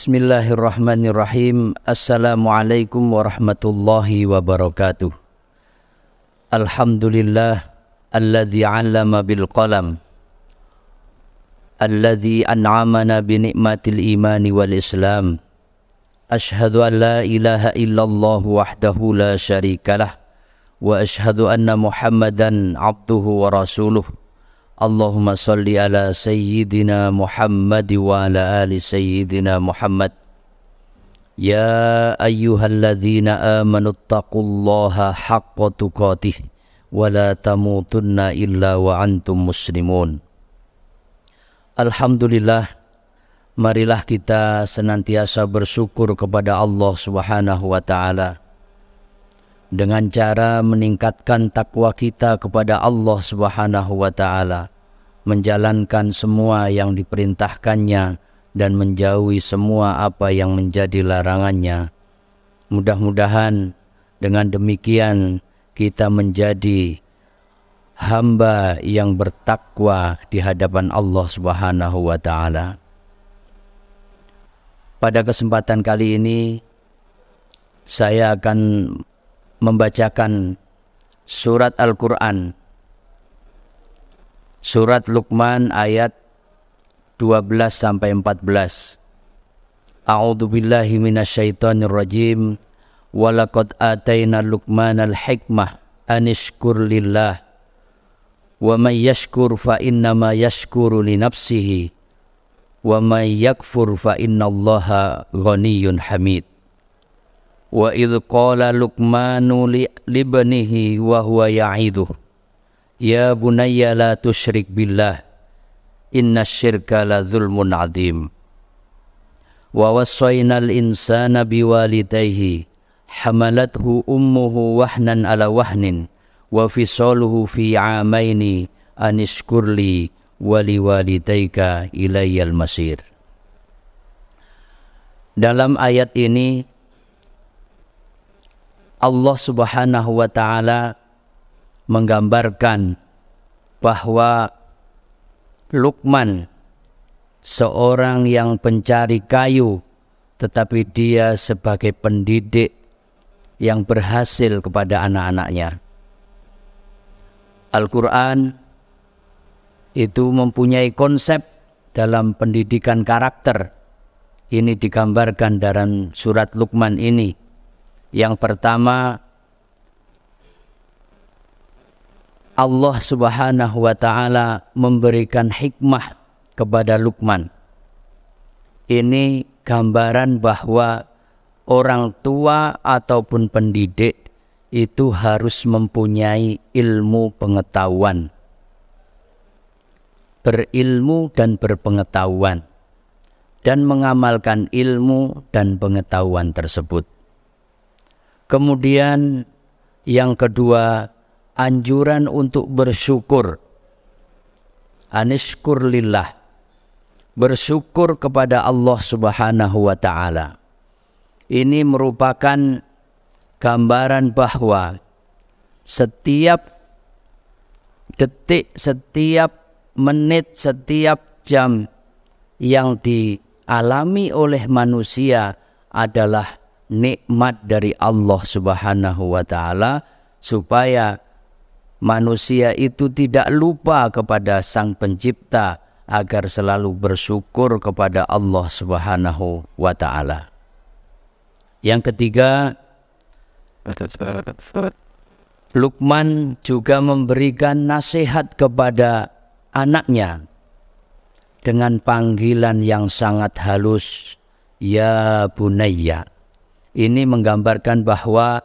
Bismillahirrahmanirrahim. Assalamualaikum warahmatullahi wabarakatuh. Alhamdulillah alladzi 'allama bil qalam, alladzi an'amana bi ni'matil imani wal islam. Ashhadu an la ilaha illallah wahdahu la syarikalah wa ashhadu anna Muhammadan 'abduhu wa rasuluh. Allahumma salli ala sayyidina Muhammad wa ala ali sayyidina Muhammad. Ya ayyuhalladzina amanu taqullaha haqqa tuqatih wa la tamutunna illa wa antum muslimun. Alhamdulillah, marilah kita senantiasa bersyukur kepada Allah Subhanahu wa ta'ala dengan cara meningkatkan takwa kita kepada Allah Subhanahu wa ta'ala, menjalankan semua yang diperintahkannya dan menjauhi semua apa yang menjadi larangannya. Mudah-mudahan dengan demikian kita menjadi hamba yang bertakwa di hadapan Allah Subhanahu wa ta'ala. Pada kesempatan kali ini saya akan membacakan surat Al-Quran, surat Luqman ayat 12-14. A'udzu billahi minasyaitonir rajim. Walaqad ataina Luqmanal hikmah anishkur lillah wa may yashkur fa innama yashkuru li nafsihi wa may yakfur fa innallaha ghaniyyun hamid. Wa idh qala Luqmanu libnihi wa huwa ya'iduh ya bunayya la tusyrik billah innasyirka la dzulmun 'adzim. Wa wassaynal insana biwalidayhi hamalathu ummuhu wahnan ala wahnin wa fisaluhu fi 'amaini anishkurli wa liwalidayka ilayyal masir. Dalam ayat ini Allah Subhanahu wa ta'ala menggambarkan bahwa Luqman, seorang yang pencari kayu, tetapi dia sebagai pendidik yang berhasil kepada anak-anaknya. Al-Quran itu mempunyai konsep dalam pendidikan karakter. Ini digambarkan dalam surat Luqman ini. Yang pertama, Allah Subhanahu wa ta'ala memberikan hikmah kepada Luqman. Ini gambaran bahwa orang tua ataupun pendidik itu harus mempunyai ilmu pengetahuan, berilmu dan berpengetahuan, dan mengamalkan ilmu dan pengetahuan tersebut. Kemudian yang kedua, anjuran untuk bersyukur. Anishkur lillah, bersyukur kepada Allah Subhanahu wa ta'ala. Ini merupakan gambaran bahwa setiap detik, setiap menit, setiap jam yang dialami oleh manusia adalah nikmat dari Allah Subhanahu wa ta'ala, supaya manusia itu tidak lupa kepada Sang Pencipta, agar selalu bersyukur kepada Allah Subhanahu wa ta'ala. Yang ketiga, Luqman juga memberikan nasihat kepada anaknya dengan panggilan yang sangat halus, ya bunayya. Ini menggambarkan bahwa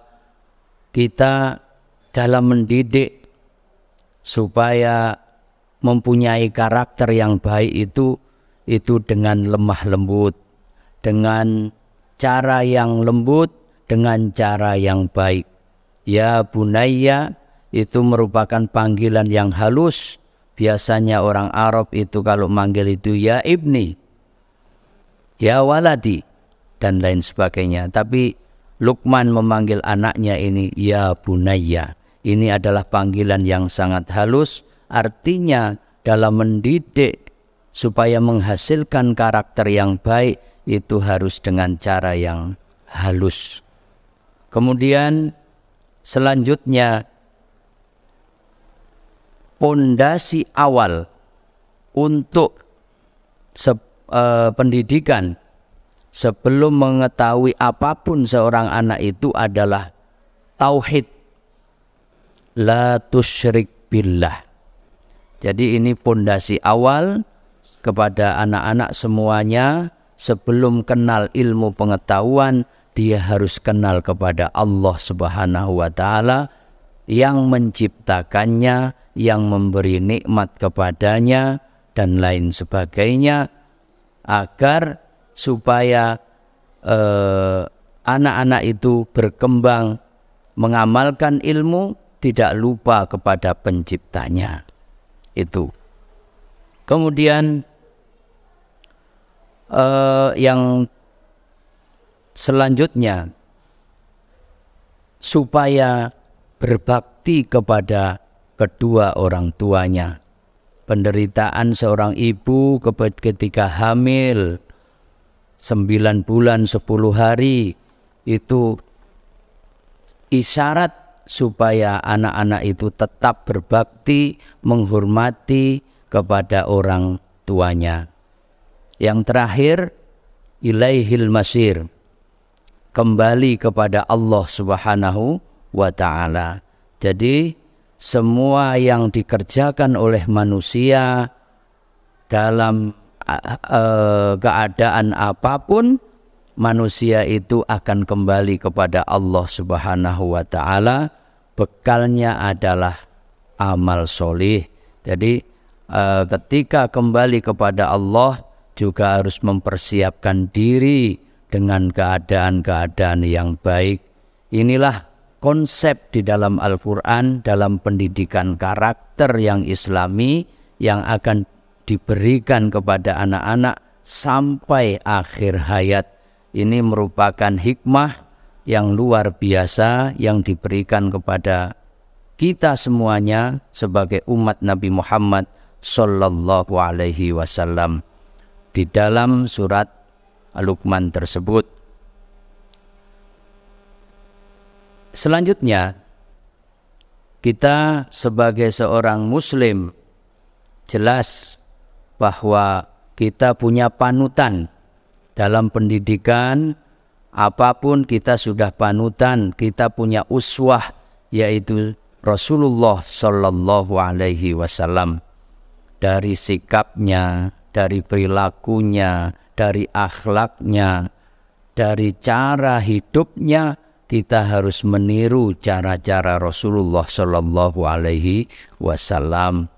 kita dalam mendidik supaya mempunyai karakter yang baik itu dengan lemah lembut, dengan cara yang lembut, dengan cara yang baik. Ya bunayya itu merupakan panggilan yang halus. Biasanya orang Arab itu kalau manggil itu ya ibni, ya waladi, dan lain sebagainya. Tapi Luqman memanggil anaknya ini ya bunayya. Ini adalah panggilan yang sangat halus, artinya dalam mendidik supaya menghasilkan karakter yang baik, itu harus dengan cara yang halus. Kemudian selanjutnya, pondasi awal untuk pendidikan sebelum mengetahui apapun seorang anak itu adalah tauhid, la tusyrik billah. Jadi ini pondasi awal kepada anak-anak semuanya. Sebelum kenal ilmu pengetahuan, dia harus kenal kepada Allah Subhanahu wa Ta'ala yang menciptakannya, yang memberi nikmat kepadanya, dan lain sebagainya, agar supaya anak-anak itu berkembang mengamalkan ilmu, tidak lupa kepada penciptanya. Itu. Kemudian yang selanjutnya, supaya berbakti kepada kedua orang tuanya. Penderitaan seorang ibu ketika hamil 9 bulan 10 hari itu isyarat supaya anak-anak itu tetap berbakti, menghormati kepada orang tuanya. Yang terakhir, ilaihil masir, kembali kepada Allah Subhanahu wa Ta'ala. Jadi semua yang dikerjakan oleh manusia dalam keadaan apapun, manusia itu akan kembali kepada Allah Subhanahu wa Ta'ala. Bekalnya adalah amal solih. Jadi ketika kembali kepada Allah, juga harus mempersiapkan diri dengan keadaan-keadaan yang baik. Inilah konsep di dalam Al-Quran, dalam pendidikan karakter yang islami yang akan diberikan kepada anak-anak sampai akhir hayat. Ini merupakan hikmah yang luar biasa yang diberikan kepada kita semuanya sebagai umat Nabi Muhammad sallallahu alaihi wasallam di dalam surat Luqman tersebut. Selanjutnya, kita sebagai seorang muslim jelas bahwa kita punya panutan dalam pendidikan. Apapun kita sudah panutan, kita punya uswah, yaitu Rasulullah sallallahu alaihi wasallam. Dari sikapnya, dari perilakunya, dari akhlaknya, dari cara hidupnya, kita harus meniru cara-cara Rasulullah sallallahu alaihi wasallam.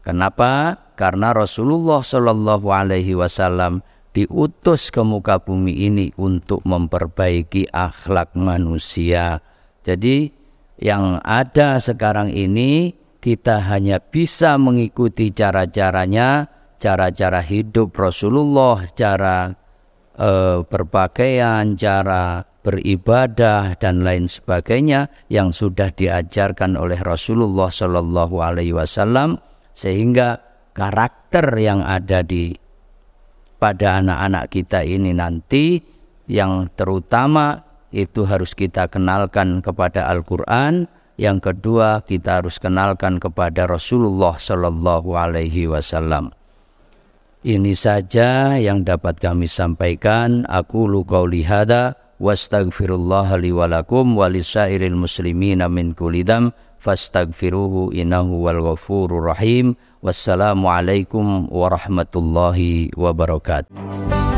Kenapa? Karena Rasulullah sallallahu alaihi wasallam diutus ke muka bumi ini untuk memperbaiki akhlak manusia. Jadi yang ada sekarang ini, kita hanya bisa mengikuti cara-caranya, cara-cara hidup Rasulullah, cara berpakaian, cara beribadah, dan lain sebagainya yang sudah diajarkan oleh Rasulullah Shallallahu Alaihi Wasallam, sehingga karakter yang ada pada anak-anak kita ini nanti, yang terutama itu harus kita kenalkan kepada Al-Quran. Yang kedua, kita harus kenalkan kepada Rasulullah Shallallahu Alaihi Wasallam. Ini saja yang dapat kami sampaikan. Aku qauli hadza wastaghfirullah li wa lakum wa lisairil muslimina min kulli dzam fastaghfiruhu innahu wal ghafurur rahim. Wassalamu alaikum warahmatullahi wabarakatuh.